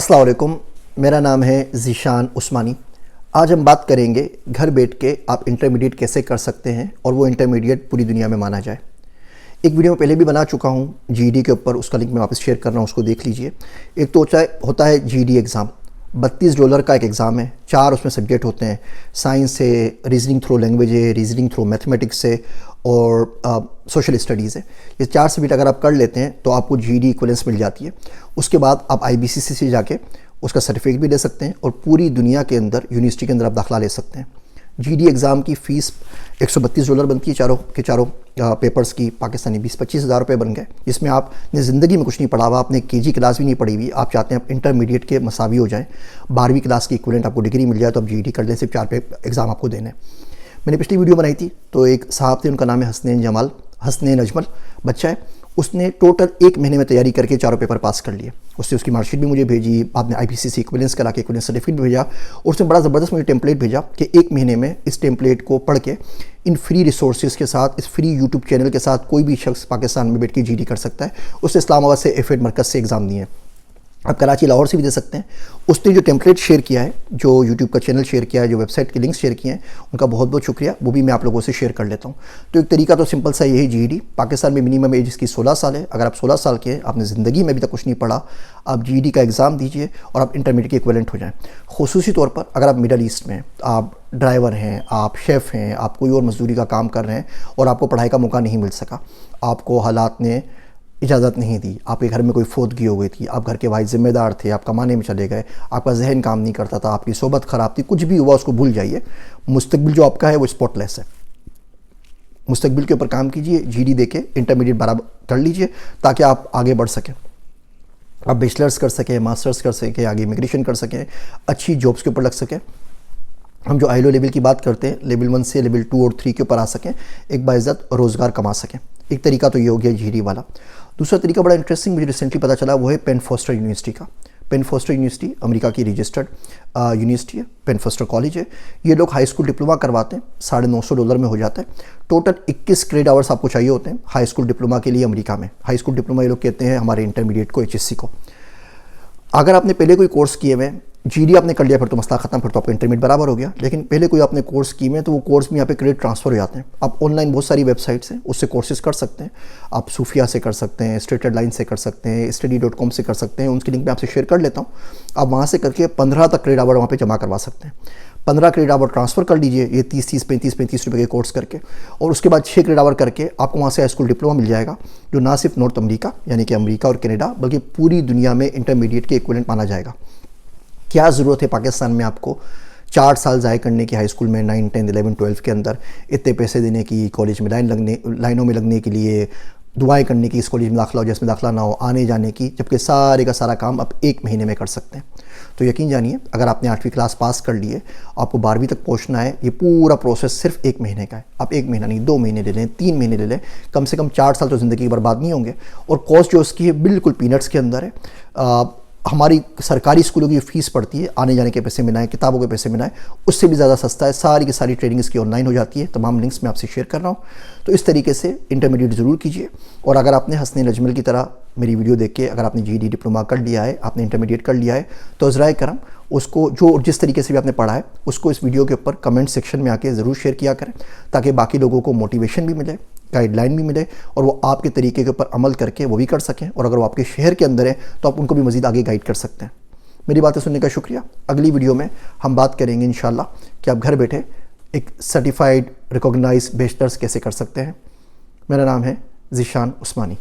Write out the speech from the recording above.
अस्सलाम वालेकुम, मेरा नाम है ज़ीशान उस्मानी। आज हम बात करेंगे घर बैठ के आप इंटरमीडिएट कैसे कर सकते हैं और वो इंटरमीडिएट पूरी दुनिया में माना जाए। एक वीडियो में पहले भी बना चुका हूँ जीईडी के ऊपर, उसका लिंक मैं वापस शेयर कर रहा हूँ, उसको देख लीजिए। एक तो होता है जीईडी एग्ज़ाम, $32 का एक एग्ज़ाम है। 4 उसमें सब्जेक्ट होते हैं, साइंस है, रीजनिंग थ्रू लैंग्वेज है, रीजनिंग थ्रू मैथमेटिक्स है और सोशल स्टडीज़ है। ये 4 सब्जेक्ट अगर आप कर लेते हैं तो आपको जीईडी इक्विवेलेंस मिल जाती है। उसके बाद आप IBCC से जाके उसका सर्टिफिकेट भी ले सकते हैं और पूरी दुनिया के अंदर यूनिवर्सिटी के अंदर आप दाखिला ले सकते हैं। जीईडी एग्ज़ाम की फ़ीस $132 बनती है, चारों पेपर्स की पाकिस्तानी 20-25 हज़ार रुपये बन गए। जिसमें आपने ज़िंदगी में कुछ नहीं पढ़ा हुआ, आपने KG क्लास भी नहीं पढ़ी हुई, आप चाहते हैं आप इंटरमीडिएट के मसावी हो जाएं, 12वीं क्लास की इक्विवेलेंट आपको डिग्री मिल जाए, तो आप जीईडी कर लें। सिर्फ 4 एग्ज़ाम आपको देने हैं। मैंने पिछली वीडियो बनाई थी तो एक साहब थे, उनका नाम है हसनैन अजमल बच्चा है। उसने टोटल 1 महीने में तैयारी करके 4 पेपर पास कर लिए। उससे उसकी मार्कशीट भी मुझे भेजी, बाद में IBCC इक्विवेलेंस करा के इक्विवेलेंस सर्टिफिकेट भी भेजा और उसने बड़ा ज़बरदस्त मुझे टेम्पलेट भेजा कि 1 महीने में इस टेम्पलेट को पढ़ के इन फ्री रिसोर्सेज के साथ, इस फ्री यूट्यूब चैनल के साथ कोई भी शख्स पाकिस्तान में बैठ के जीईडी कर सकता है। उसने इस्लामाबाद से एफएड मरकज़ से एग्ज़ाम दिए, आप कराची लाहौर से भी दे सकते हैं। उसने जो टेम्पलेट शेयर किया है, जो यूट्यूब का चैनल शेयर किया है, जो वेबसाइट के लिंक्स शेयर किए हैं, उनका बहुत बहुत शुक्रिया। वो भी मैं आप लोगों से शेयर कर लेता हूँ। तो एक तरीका तो सिंपल सा यही, जीईडी पाकिस्तान में मिनिमम एज इसकी 16 साल है। अगर आप 16 साल के हैं, आपने ज़िंदगी में अभी तक कुछ नहीं पढ़ा, आप जीईडी का एग्ज़ाम दीजिए और आप इंटरमीडिएट के इक्विवेलेंट हो जाएँ। खुसूसी तौर पर अगर आप मिडल ईस्ट में, आप ड्राइवर हैं, आप शेफ़ हैं, आप कोई और मजदूरी का काम कर रहे हैं और आपको पढ़ाई का मौका नहीं मिल सका, आपको हालात ने इजाज़त नहीं दी, आपके घर में कोई फौतगी हो गई थी, आप घर के भाई ज़िम्मेदार थे, आप कमाने में चले गए, आपका जहन काम नहीं करता था, आपकी सोबत ख़राब थी, कुछ भी हुआ उसको भूल जाइए। मुस्तकबिल जो आपका है वो स्पॉटलेस है। मुस्तकबिल के ऊपर काम कीजिए, जीईडी देके इंटरमीडिएट बराबर कर लीजिए ताकि आप आगे बढ़ सकें, आप बैचलर्स कर सकें, मास्टर्स कर सकें, आगे इमिग्रेशन कर सकें, अच्छी जॉब्स के ऊपर लग सकें। हम जो ILO लेवल की बात करते हैं, लेवल 1 से लेवल 2 और 3 के ऊपर आ सकें, एक बाइज़्ज़त रोज़गार कमा सकें। एक तरीका तो ये हो गया जीईडी वाला। दूसरा तरीका बड़ा इंटरेस्टिंग मुझे रिसेंटली पता चला, वो है पेन फोस्टर यूनिवर्सिटी का। पेन फोस्टर यूनिवर्सिटी अमेरिका की रजिस्टर्ड यूनिवर्सिटी है, पेन फोस्टर कॉलेज है। ये लोग हाई स्कूल डिप्लोमा करवाते हैं, $950 में हो जाता है। टोटल 21 क्रेडिट आवर्स आपको चाहिए होते हैं हाई स्कूल डिप्लोमा के लिए अमेरिका में। हाई स्कूल डिप्लोमा ये लोग कहते हैं हमारे इंटरमीडिएट को, HSC को। अगर आपने पहले कोई कोर्स किए हुए, जीईडी आपने कर लिया, फिर तो मसला खत्म, फिर तो आपका इंटरमीडिएट बराबर हो गया। लेकिन पहले कोई आपने कोर्स किए में, तो वो कोर्स में यहाँ पे क्रेडिट ट्रांसफ़र हो जाते हैं। आप ऑनलाइन बहुत सारी वेबसाइट्स हैं, उससे कोर्सेज कर सकते हैं। आप सूफिया से कर सकते हैं, स्ट्रेटेड लाइन से कर सकते हैं, study.com से कर सकते हैं। उनकी लिंक मैं आपसे शेयर कर लेता हूँ। आप वहाँ से करके 15 तक क्रेडिट आवर वहाँ पर जमा करवा सकते हैं। 15 क्रेडिट आवर ट्रांसफ़र कर लीजिए, ये 30-30, 35-35 रुपये के कोर्स करके, और उसके बाद 6 क्रेडिट आवर करके आपको वहाँ से हाई स्कूल डिप्लोमा मिल जाएगा, जो ना सिर्फ नॉर्थ अमेरिका यानी कि अमेरिका और कनाडा, बल्कि पूरी दुनिया में इंटरमीडिएट के इक्विवेलेंट माना जाएगा। क्या ज़रूरत है पाकिस्तान में आपको 4 साल ज़ाय करने की हाई स्कूल में, 9, 10, 11, 12 के अंदर, इतने पैसे देने की, कॉलेज में लाइनों में लगने के लिए, दुआएं करने की, इस कॉलेज में दाखिला हो जिसमें दाखिला ना हो, आने जाने की, जबकि सारे का सारा काम आप 1 महीने में कर सकते हैं। तो यकीन जानिए, अगर आपने 8वीं क्लास पास कर लिए, आपको 12वीं तक पहुंचना है, ये पूरा प्रोसेस सिर्फ 1 महीने का है। आप 1 महीना नहीं, 2 महीने ले लें, 3 महीने ले लें, कम से कम 4 साल तो ज़िंदगी बर्बाद नहीं होंगे। और कॉस्ट जो उसकी है बिल्कुल पीनट्स के अंदर है। हमारी सरकारी स्कूलों की फ़ीस पड़ती है, आने जाने के पैसे मिलाएं, किताबों के पैसे मिलाएं, उससे भी ज़्यादा सस्ता है। सारी की सारी ट्रेनिंग इसकी ऑनलाइन हो जाती है। तमाम लिंक्स मैं आपसे शेयर कर रहा हूँ। तो इस तरीके से इंटरमीडिएट ज़रूर कीजिए। और अगर आपने हसनैन अजमल की तरह मेरी वीडियो देख के अगर आपने जीईडी डिप्लोमा कर लिया है, आपने इंटरमीडिएट कर लिया है, तो अज़राए करम उसको, जो जिस तरीके से भी आपने पढ़ा है, उसको इस वीडियो के ऊपर कमेंट सेक्शन में आके ज़रूर शेयर किया करें, ताकि बाकी लोगों को मोटिवेशन भी मिले, गाइडलाइन भी मिले, और वो आपके तरीके के ऊपर अमल करके वो भी कर सकें। और अगर वो आपके शहर के अंदर है तो आप उनको भी मज़ीद आगे गाइड कर सकते हैं। मेरी बातें सुनने का शुक्रिया। अगली वीडियो में हम बात करेंगे इंशाल्लाह कि आप घर बैठे एक सर्टिफाइड रिकॉग्नाइज्ड बैचलर्स कैसे कर सकते हैं। मेरा नाम है ज़ीशान उस्मानी।